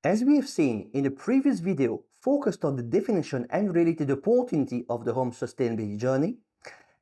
As we have seen in the previous video focused on the definition and related opportunity of the home sustainability journey,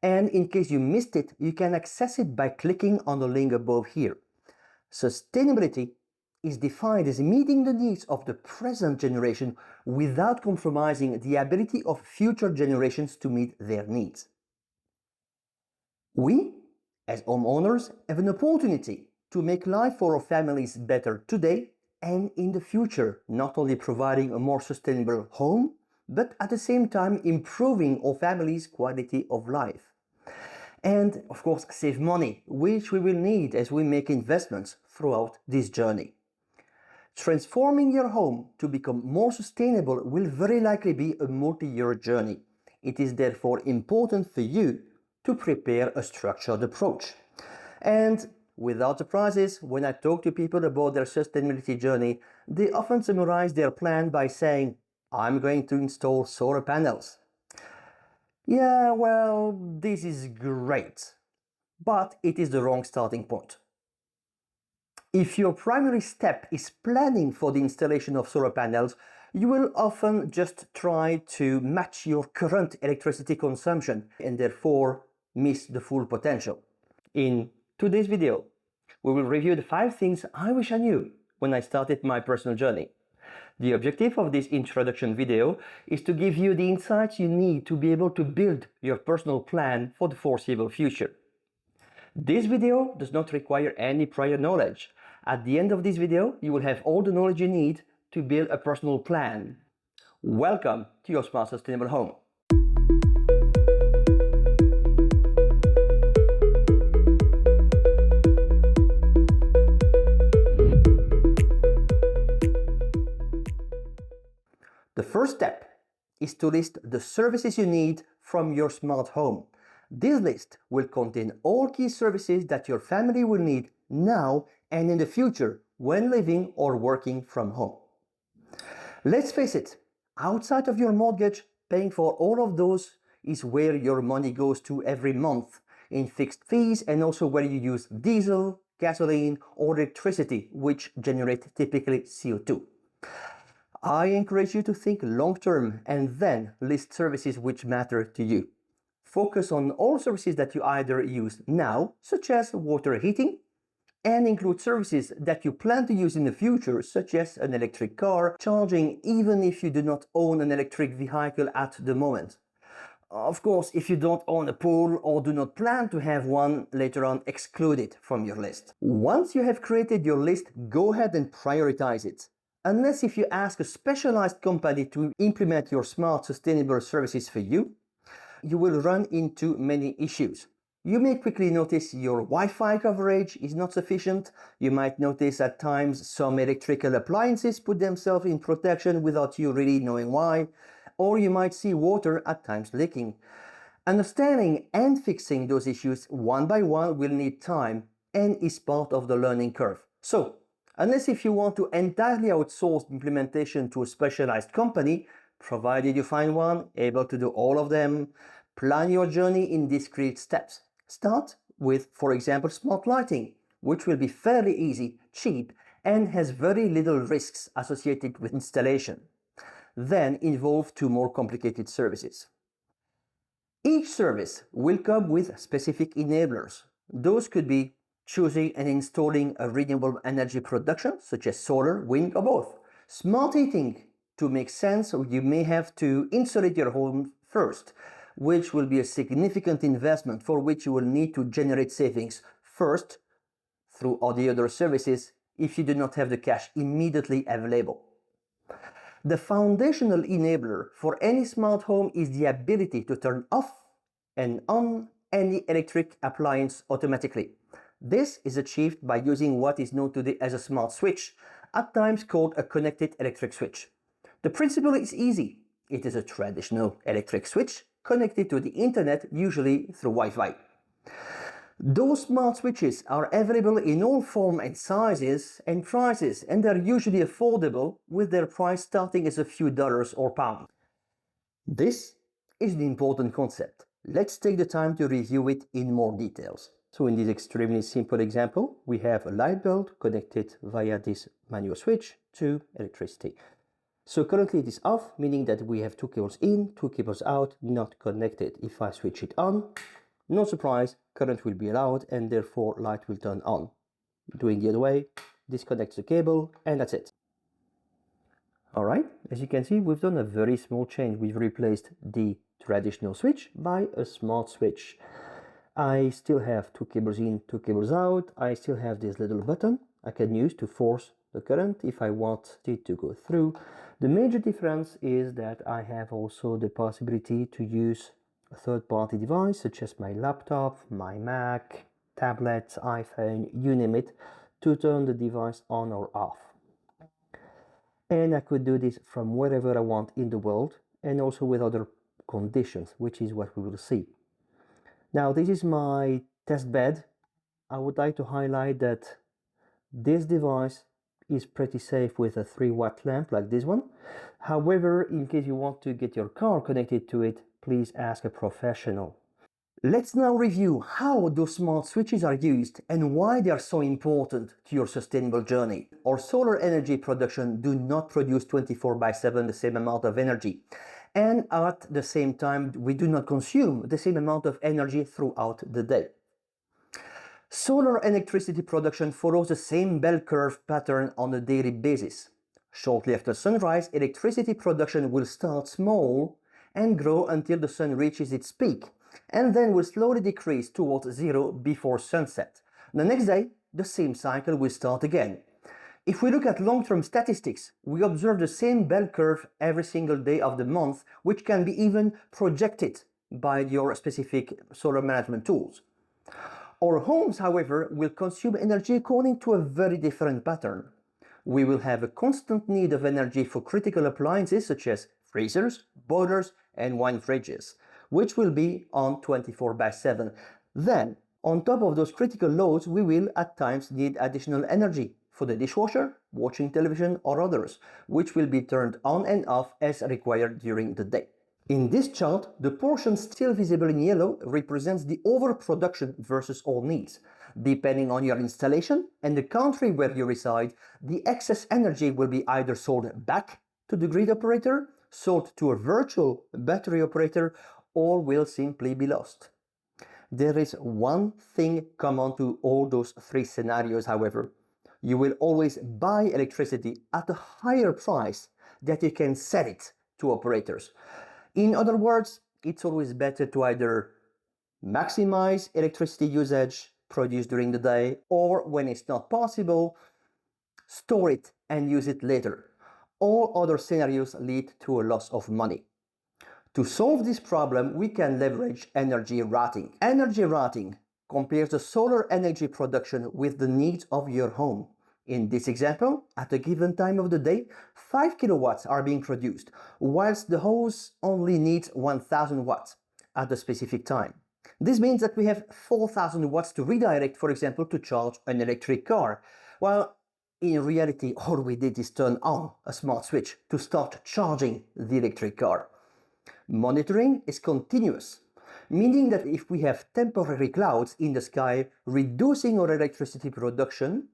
and in case you missed it, you can access it by clicking on the link above here. Sustainability is defined as meeting the needs of the present generation without compromising the ability of future generations to meet their needs. We, as homeowners, have an opportunity to make life for our families better today and in the future, not only providing a more sustainable home, but at the same time improving our family's quality of life. And of course, save money, which we will need as we make investments throughout this journey. Transforming your home to become more sustainable will very likely be a multi-year journey. It is therefore important for you to prepare a structured approach. And without surprises, when I talk to people about their sustainability journey, they often summarize their plan by saying, "I'm going to install solar panels." Yeah, well, this is great, but it is the wrong starting point. If your primary step is planning for the installation of solar panels, you will often just try to match your current electricity consumption and therefore miss the full potential. In today's video, we will review the 5 things I wish I knew when I started my personal journey. The objective of this introduction video is to give you the insights you need to be able to build your personal plan for the foreseeable future. This video does not require any prior knowledge. At the end of this video, you will have all the knowledge you need to build a personal plan. Welcome to your smart sustainable home. The first step is to list the services you need from your smart home. This list will contain all key services that your family will need now and in the future when living or working from home. Let's face it, outside of your mortgage, paying for all of those is where your money goes to every month in fixed fees and also where you use diesel, gasoline or electricity, which generate typically CO2. I encourage you to think long-term and then list services which matter to you. Focus on all services that you either use now, such as water heating, and include services that you plan to use in the future, such as an electric car, charging even if you do not own an electric vehicle at the moment. Of course, if you don't own a pool or do not plan to have one, later on exclude it from your list. Once you have created your list, go ahead and prioritize it. Unless if you ask a specialized company to implement your smart sustainable services for you, you will run into many issues. You may quickly notice your Wi-Fi coverage is not sufficient. You might notice at times some electrical appliances put themselves in protection without you really knowing why, or you might see water at times leaking. Understanding and fixing those issues one by one will need time and is part of the learning curve. So, unless if you want to entirely outsource implementation to a specialized company, provided you find one able to do all of them, plan your journey in discrete steps. Start with, for example, smart lighting, which will be fairly easy, cheap, and has very little risks associated with installation. Then involve 2 more complicated services. Each service will come with specific enablers. Those could be choosing and installing a renewable energy production, such as solar, wind, or both. Smart heating. To make sense, you may have to insulate your home first, which will be a significant investment for which you will need to generate savings first through all the other services if you do not have the cash immediately available. The foundational enabler for any smart home is the ability to turn off and on any electric appliance automatically. This is achieved by using what is known today as a smart switch, at times called a connected electric switch. The principle is easy. It is a traditional electric switch connected to the internet, usually through Wi-Fi. Those smart switches are available in all forms and sizes and prices, and they're usually affordable, with their price starting as a few dollars or pounds. This is the important concept. Let's take the time to review it in more details. So in this extremely simple example, we have a light bulb connected via this manual switch to electricity. So currently it is off, meaning that we have two cables in, two cables out, not connected. If I switch it on, no surprise, current will be allowed and therefore light will turn on. Doing the other way, disconnect the cable and that's it. All right, as you can see, we've done a very small change. We've replaced the traditional switch by a smart switch. I still have two cables in, two cables out. I still have this little button I can use to force the current if I want it to go through. The major difference is that I have also the possibility to use a third-party device such as my laptop, my Mac, tablet, iPhone, you name it, to turn the device on or off. And I could do this from wherever I want in the world and also with other conditions, which is what we will see. Now, this is my test bed. I would like to highlight that this device is pretty safe with a 3-watt lamp like this one. However, in case you want to get your car connected to it, please ask a professional. Let's now review how those smart switches are used and why they are so important to your sustainable journey. Our solar energy production do not produce 24/7 the same amount of energy. And at the same time, we do not consume the same amount of energy throughout the day. Solar electricity production follows the same bell curve pattern on a daily basis. Shortly after sunrise, electricity production will start small and grow until the sun reaches its peak, and then will slowly decrease towards zero before sunset. The next day, the same cycle will start again. If we look at long-term statistics, we observe the same bell curve every single day of the month, which can be even projected by your specific solar management tools. Our homes, however, will consume energy according to a very different pattern. We will have a constant need of energy for critical appliances such as freezers, boilers, and wine fridges, which will be on 24/7. Then, on top of those critical loads, we will at times need additional energy for the dishwasher, watching television, or others, which will be turned on and off as required during the day. In this chart, the portion still visible in yellow represents the overproduction versus all needs. Depending on your installation and the country where you reside, the excess energy will be either sold back to the grid operator, sold to a virtual battery operator, or will simply be lost. There is one thing common to all those three scenarios, however. You will always buy electricity at a higher price that you can sell it to operators. In other words, it's always better to either maximize electricity usage produced during the day, or when it's not possible, store it and use it later. All other scenarios lead to a loss of money. To solve this problem, we can leverage energy rating. Energy rating compares the solar energy production with the needs of your home. In this example, at a given time of the day, 5 kilowatts are being produced, whilst the house only needs 1000 watts at a specific time. This means that we have 4000 watts to redirect, for example, to charge an electric car, while in reality, all we did is turn on a smart switch to start charging the electric car. Monitoring is continuous, meaning that if we have temporary clouds in the sky reducing our electricity production,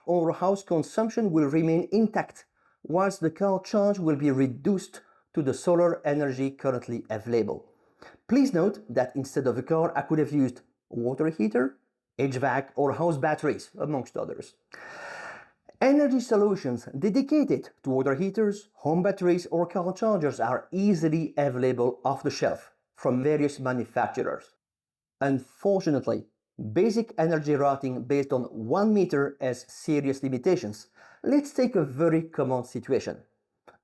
our house consumption will remain intact, whilst the car charge will be reduced to the solar energy currently available. Please note that instead of a car, I could have used a water heater, HVAC, or house batteries, amongst others. Energy solutions dedicated to water heaters, home batteries, or car chargers are easily available off the shelf from various manufacturers. Unfortunately, basic energy rating based on 1 meter has serious limitations. Let's take a very common situation.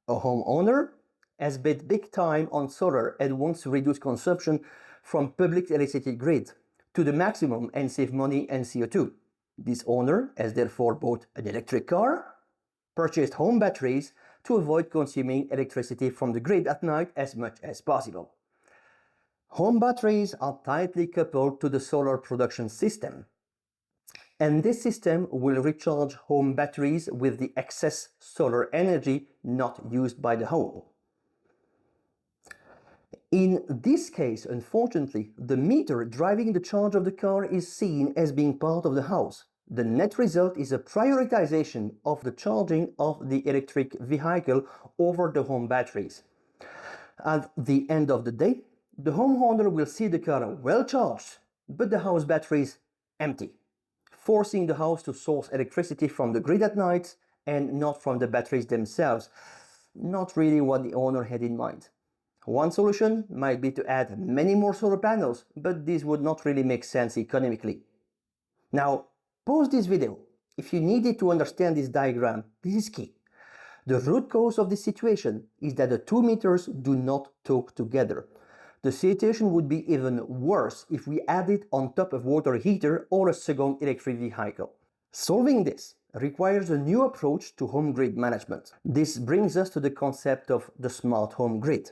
A homeowner has bet big time on solar and wants to reduce consumption from public electricity grid to the maximum and save money and CO2. This owner has therefore bought an electric car, purchased home batteries to avoid consuming electricity from the grid at night as much as possible. Home batteries are tightly coupled to the solar production system, and this system will recharge home batteries with the excess solar energy not used by the home. In this case, unfortunately, the meter driving the charge of the car is seen as being part of the house, The net result is a prioritization of the charging of the electric vehicle over the home batteries. At the end of the day, the homeowner will see the car well charged, but the house batteries empty, forcing the house to source electricity from the grid at night and not from the batteries themselves. Not really what the owner had in mind. One solution might be to add many more solar panels, but this would not really make sense economically. Now, pause this video. If you needed to understand this diagram, this is key. The root cause of this situation is that the two meters do not talk together. The situation would be even worse if we add it on top of water heater or a second electric vehicle. Solving this requires a new approach to home grid management. This brings us to the concept of the smart home grid,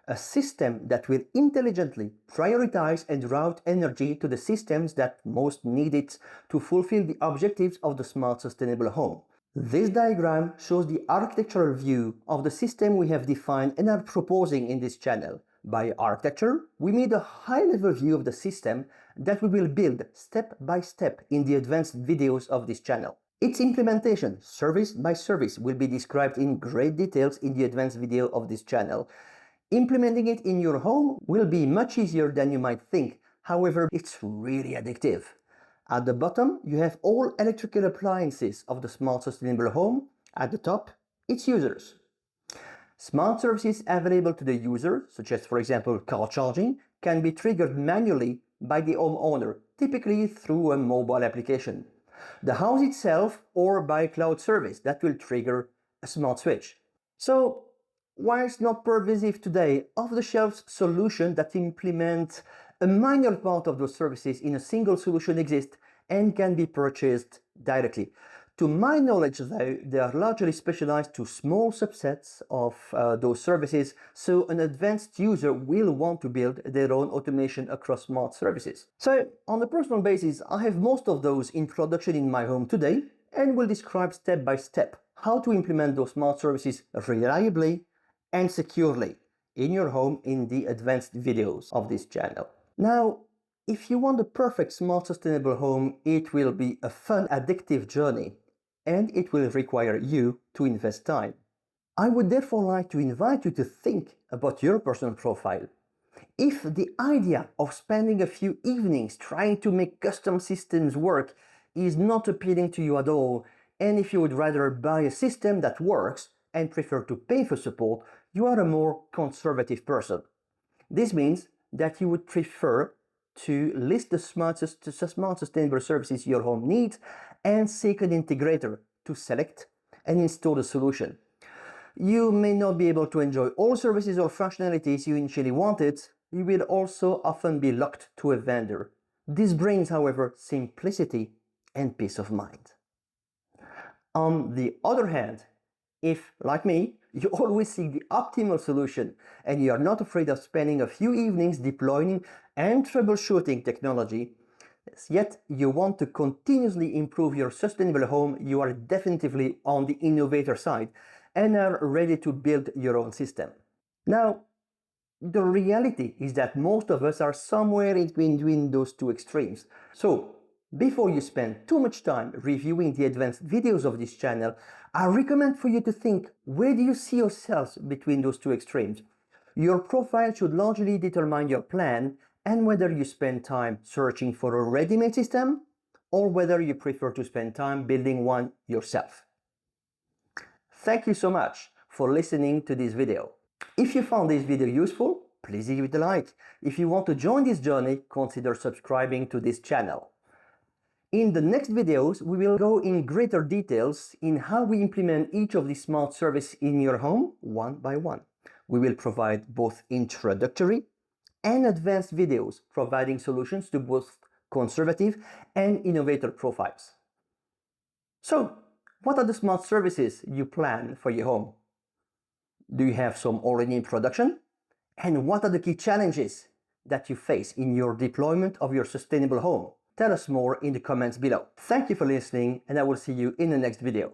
a system that will intelligently prioritize and route energy to the systems that most need it to fulfill the objectives of the smart sustainable home. This diagram shows the architectural view of the system we have defined and are proposing in this channel. By architecture, we mean a high-level view of the system that we will build step by step in the advanced videos of this channel. Its implementation, service by service, will be described in great details in the advanced video of this channel. Implementing it in your home will be much easier than you might think. However, it's really addictive. At the bottom, you have all electrical appliances of the smart sustainable home. At the top, its users. Smart services available to the user, such as, for example, car charging, can be triggered manually by the homeowner, typically through a mobile application, the house itself, or by cloud service that will trigger a smart switch. So, whilst not pervasive today, off-the-shelf solutions that implement a minor part of those services in a single solution exist and can be purchased directly. To my knowledge, though, they are largely specialized to small subsets of those services, so an advanced user will want to build their own automation across smart services. So, on a personal basis, I have most of those in production in my home today and will describe step by step how to implement those smart services reliably and securely in your home in the advanced videos of this channel. Now, if you want the perfect smart sustainable home, it will be a fun, addictive journey, and it will require you to invest time. I would therefore like to invite you to think about your personal profile. If the idea of spending a few evenings trying to make custom systems work is not appealing to you at all, and if you would rather buy a system that works and prefer to pay for support, you are a more conservative person. This means that you would prefer to list the smart sustainable services your home needs and seek an integrator to select and install the solution. You may not be able to enjoy all services or functionalities you initially wanted. You will also often be locked to a vendor. This brings, however, simplicity and peace of mind. On the other hand, if, like me, you always seek the optimal solution and you are not afraid of spending a few evenings deploying and troubleshooting technology, yet you want to continuously improve your sustainable home, you are definitively on the innovator side and are ready to build your own system. Now, the reality is that most of us are somewhere in between those two extremes. So, before you spend too much time reviewing the advanced videos of this channel, I recommend for you to think, where do you see yourselves between those two extremes? Your profile should largely determine your plan and whether you spend time searching for a ready-made system or whether you prefer to spend time building one yourself. Thank you so much for listening to this video. If you found this video useful, please give it a like. If you want to join this journey, consider subscribing to this channel. In the next videos, we will go in greater details in how we implement each of these smart services in your home one by one. We will provide both introductory and advanced videos providing solutions to both conservative and innovator profiles. So, what are the smart services you plan for your home? Do you have some already in production? And what are the key challenges that you face in your deployment of your sustainable home? Tell us more in the comments below. Thank you for listening, and I will see you in the next video.